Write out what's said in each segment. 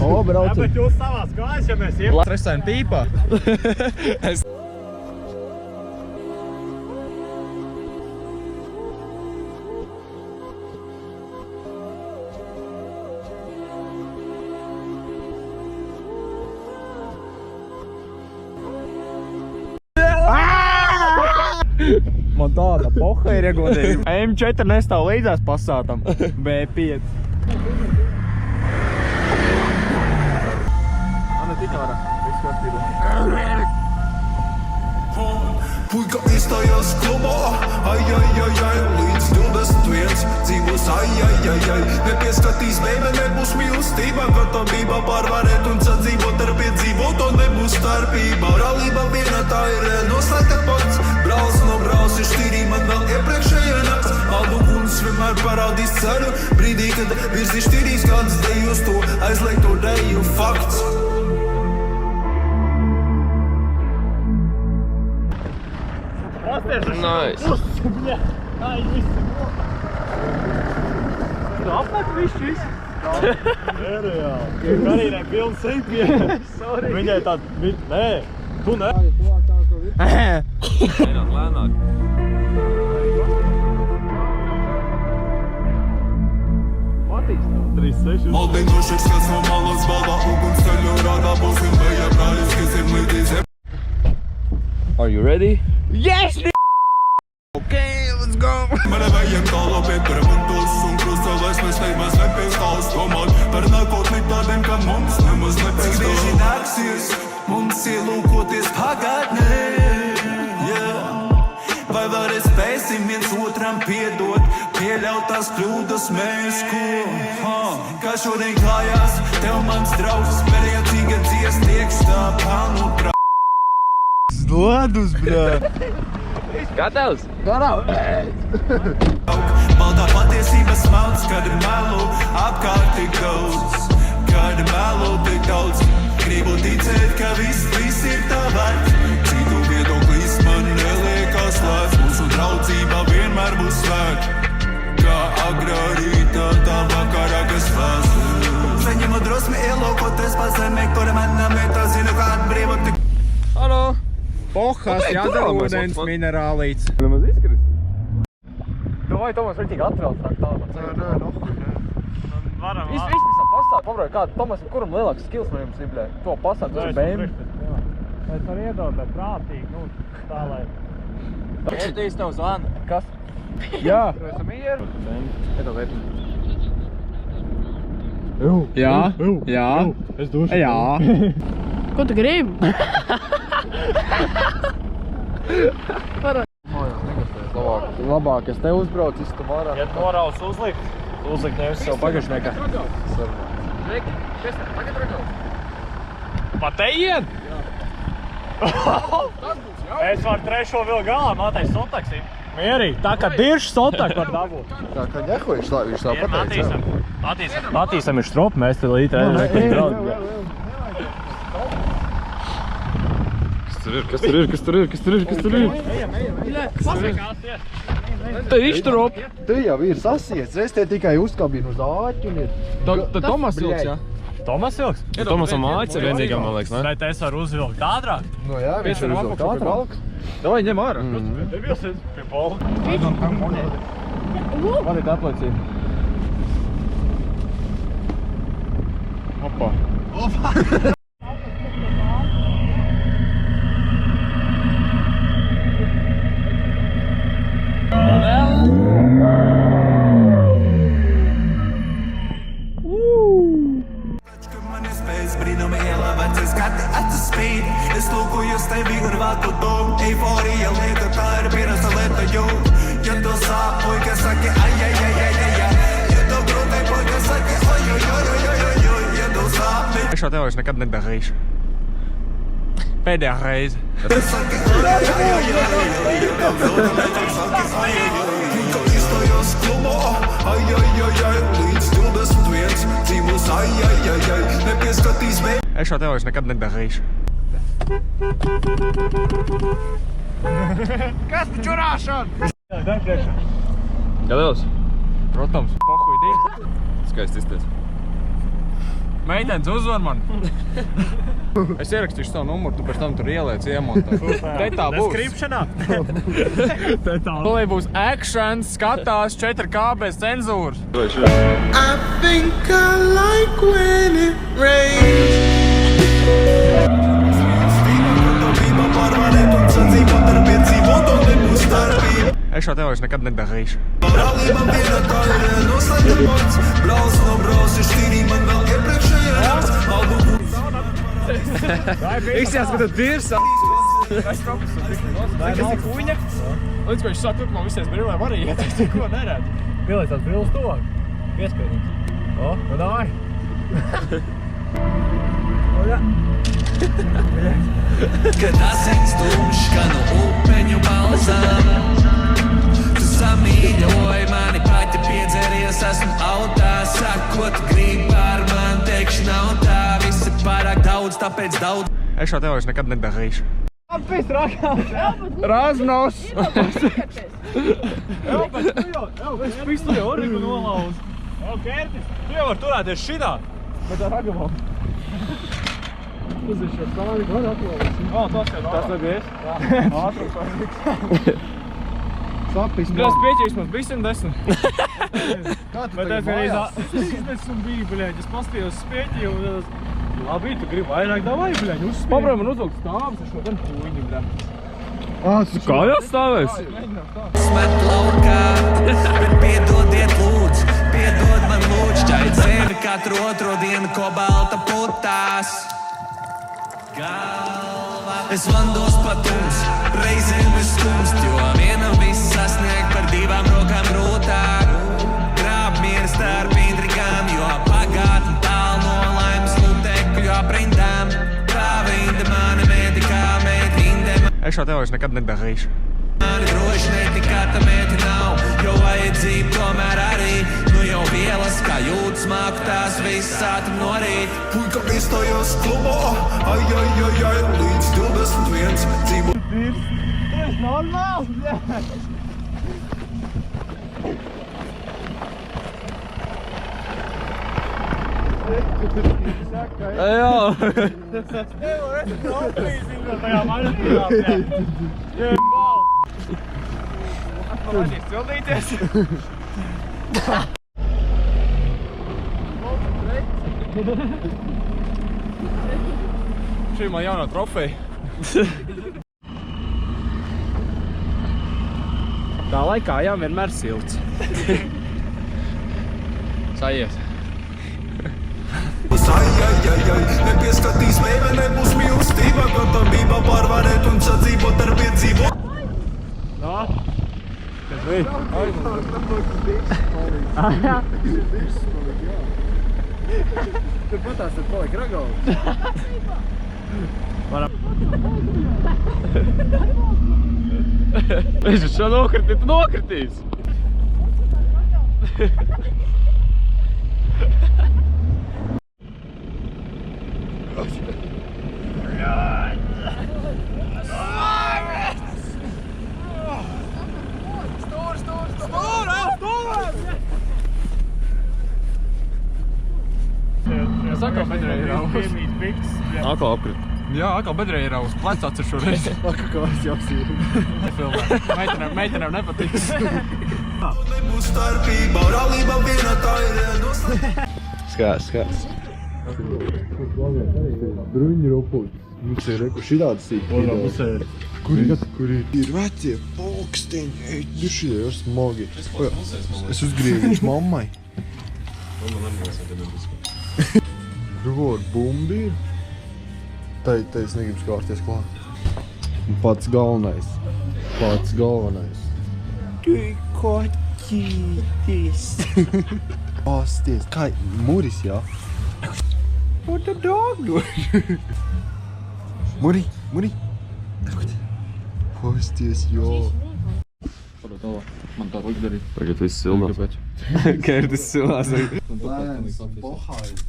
O, braucam. Jā, bet jūs savās kājas, ja mēs iep... Trešsēn pīpā. Man tāda poha ir iegodījuma. M4 nestāv līdzās pasātam. B5. Anna tika vara. Viss kārtībā. Puika izstājās klubā, ai, līdz 21 dzīvos, ai, nepieskatīs beibe, nebūs mīlestība, gatavība pārvarēt un sadzīvot ar piedzīvot, un nebūs starpība. Brālība viena tā ir noslēgta pats, brālis no brālis ir šķīrī, man vēl iepriekšējā nakts. Aldu guns vienmēr parādīs ceļu, brīdī, kad virzi šķīrīs kāds dejus to aizliegto deju fakts. Nice. Bļa, ai, viss. Tu apmet višķis? Nereāli. Karīnai pilns sīpie. Sorry. Viņai tād... Nē, tu ne. Lēnāk, lēnāk. Matīs. 3-6. Maldinoši skats no malas balva, uguns ceļu rādā, būsim beja brāļus, kas ir līdīs. Are you ready? Yes! Okay, let's go! Mane vajag tālā pieturamentos un krusta vairs mēs neimās nepiestāvs domāt par nākotni tādiem, kā mums nemaz nepiestāv. Cik bieži nāksies mums ielūkoties pagātnē, vai vēlreiz spēsim viens otram piedot, pieļaut tās kļūdas mēs, ko? Kā šodien klājās, tev mans draugs, spēļiecīga dzies tiek stāpā nu trā. Ledus, brā! Gatavs? Baldā patiesības mauds, kad ir melu apkārt tik daudz, kad ir melu tik daudz. Gribu ticēt, ka viss ir tā vērts, citu viedoklis man neliekas lēts. Mūsu draudzība vienmēr būs svēta, kā agrā rītā tā vakarā, kas vēst. Saņemu drosmi ielūkoties pa zemi, kura man nametā zinu, kā atbrīvot tik. Halo! Pohas, jādara ūdens, minerālīts. Nemaz izkrist. Vai Tomas rītīgi atvēl frāk tālāk? Nē. Varam. Visam pastāv, pavrāj, kā Tomas, kuram lielāks skills no jums ir, bļē? To pastāv, tas ir BMW. Es varu iedot, bet prātīgi, tā lai. Ērtīs tev zvana. Kas? Jā. Tu esam mieru? Edo vērtu. Jā. Es došu. Jā. Ko tu gribi? Labāk, es te uzbraucu, es tu varā. Ja norauc uzlikt nevis sev pagašniekā. Pa te iet? Es varu trešo vēl galā, mātais sotaksim. Mierīgi, tā kā diršs sotak var dabūt. Tā kā ņehojiš, viņš tā pateica. Matīsam ir štrop, mēs te līdz Kas tur ir? Te ištrop. Te jau ir sasiets, es te tikai uzkabinu uz āķi un ir. Tad Tomas vilks, jā? Tomas vilks? Tomasam āķis ir vienīgā, man liekas, ne? Bet es varu uzvilkt ātrāk. Nu jā, viņš ir uzvilkt ātrāk. Davai, ņem ārā. Te bijos pie pola. Vadīt apliecību. Opa. Brīnumi ielā vecais skati acis spīd. Es lūkojos tevi un vāku domu. Eiforija lieta, tā ir pierasta lieta, jo. Ja to sāp, puika saki, ai. Ja to grūtai, puika saki, oi. Ja to sāp, Es šo tev vairs nekad nedarīšu. Pēdējā reize. es saki, oi. Ja to grūtai, puika saki, oi. Izstājās klubā, ai. Līdz 21 dzīvos, ai. Nepieskatīs vēl. Es šo tev vairs nekad nedarīšu. Kas tu čurāšana? Gatavs? Protams, pohuj divi. Skaisti izties. Meitenes uzvar man. Es ierakstīšu savu numuru, tu pēc tam tur ieliec iemontā. Te tā būs. Descriptionā. Lai būs action, skatās 4K bez cenzūras. I think I like when it rains. Es šo tev vairs nekad nedarīšu. Izsjās, ka tu dirsa. Vai nav kuņa? Līdz, ko viņš saka, tur man visies brillēm arī iet, es neko neredzu. Pieliec tās brilles tuvāk. Piespēdīgs. O, nu dāj. Kad asins tumšs, kā no upeņu balzām. Tu samīļoji mani, pati piedzeries, esmu autā. Saka, ko tu gribi par man, teikšu nav tā. Viss ir pārāk daudz, tāpēc daudz. Es šo tev vairs nekad nedarīšu. Apis rakās. Raznos! Es pistu jau origu nolauz. O, Kērtis, tu jau var turēties šitā. Bet ar ragavam. Uzvišu ar stāvi, var atlauz. O, tas jau Tas tad es? ātrums var likt. Sapis, tas pieķīs mums visiem 10. Bet es arī iznesu un biju, bļēģi, es pastījos spēķi un es... Labi, tu gribi vairāk davai, bļēģi, uzspēļ. Paprām man uzlūkt stāvis, es šo gan puiņu, bļēģi. Kājās stāvēs? Smet laukā, bet piedodiet lūdzu. Piedod man lūdzu, ķait sevi katru otro dienu kobalta putās. Galva, es vandos patums, reizēm es skumst, jo vienam viss sasniegt par divām rokām grūtāk. Grāb mieru starp intrigām, jo pagātni tāl no laimes lutekļu aprindām. Tā vinde mani medikāmenti, vinde Es šo tev vairs nekad nedarīšu. mani droši netikāta meti nav, jo vajadzība tomēr arī. Nu jau vielas, kā jūtas māku, tās viss ātri norīt. Puika iestājās klubā, ai, ai, ai, ai, līdz 21 dzīvo. Tas normāls, bļēģi. Jā. Nopīzina tajā maratīnā, bļēģi. Jeb, bau. Vajadzīs cildīties. Šī man jaunā trofeja. Tā laikā jā, vienmēr silts. Sajies. Ai, ai, ai, ai, nepieskatīs mēve, nebūs mīlestība, gatavība pārvarēt un sadzīvot ar piedzīvot. Tā? Kas bija? Tur patās tad palika ragauts. Es šo nokritīt, tu nokritīs. Es atkal bedrē ir raus. Piemīt pikts, bļēģi. Atkal apkrit. Jā, atkal bedrē ir raus. Plecs atcer šoreiz. Meitenēm nepatiks. Nebūs starpība, rallība viena tā ir. Skats. Bruņi ropoļi. Mums ir reku šitādi sīk. Kuri ir vecie poksteņi. Ej, dušie ir smagi. Es uzgriežu mammai. Kur bumbi ir? Tai es negribu skārties klāt. Un pats galvenais. Tu koķītis. Pasties. Kā Muris, jā? What the dog doing? Muri. Pasties, jo. Man tā likt darīt. Tagad viss silnās. Kērtis silnās. Lēns, bohaids.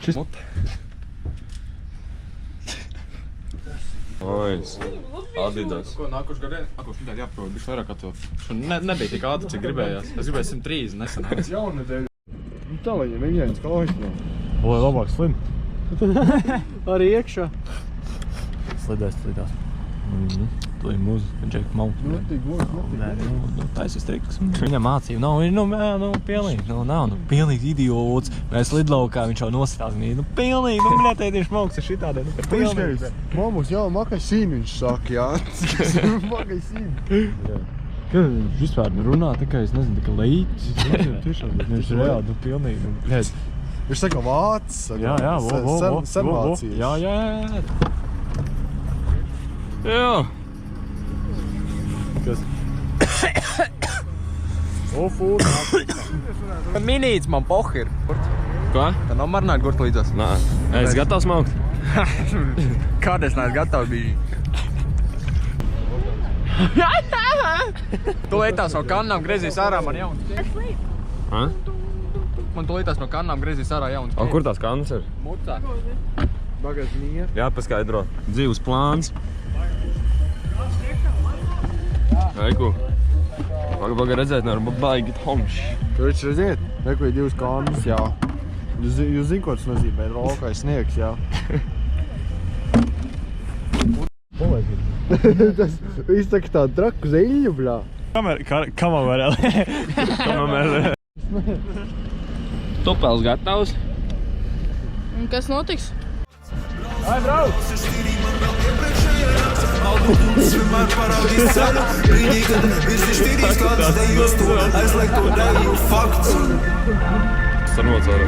Šis Ois. Adidas. Ko nākošu gadu? Nākošu nedēļu jāprot, bišķi vairāk atvēl. Nebija tik ātri, cik gribējās. Es gribēju 130 nesenāks. Jaunadēļ. Tā lai viņa neņēmis kājas nav. Lai labāk slim. Arī iekšā. Slidās. Tu ir mūsu džeka malku. Taisīs triks. Viņam mācība nav, viņš pilnīgi, nav pilnīgi idiots. Mēs lidlaukā viņš jau nostāstīja, pilnīgi, viņš malks ir šitādi, pilnīgi. Mamus, jā, makasīni viņš saka, jā. Makasīni. Kad viņš vispār runā, tikai es nezinu, tikai leītis. Viņš ir reāli, pilnīgi, Viņš saka vācis. Jā, Senvācijas. Jā. Jā. Kas? Minīts man pohir. Ko? Tā nav marināta gurt līdzās. Nā. Es gatavs maukt? Kāda es neesmu gatavs biji? Tu lietās no kannām griezīs ārā man jauns. Ha? Man tu lietās no kannām griezīs ārā jauns. O, kur tās kannas ir? Mutā. Bagaznier. Jā, paskaidro. Dzīves plāns. Eiku. Paga redzēt, nevar baigi homši. Tur viņš redziet, rekoja 2 kānas, jā. Jūs zin, ko tas nozīmē, rokais sniegs, jā. Tas izsaka tādu traku zeļu, bļā. Kamamērēli. Tupels gatavs. Un kas notiks? Autobuss vienmēr parādīs ceļu. Brīdī, kad visi šķirīs kādas dejos to aizliegto deju fakts. Sarnots ārā.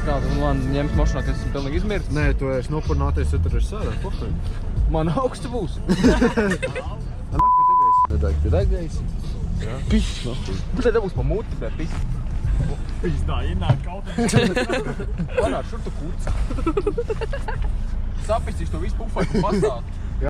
Kāds man ņems mašinā, ka esmu pilnīgi izmirts. Nē, tu esi nopurnāties, ja tur esi sārā, pohai. Man augsts būs. Nedāk, tu degais? Piss, nahuj. Tad būs pa muti, bet pis. Pizdā, ienāk kaut. Panāc, šur tu kuca. Sapistīšu to visu pufaiku pasātu.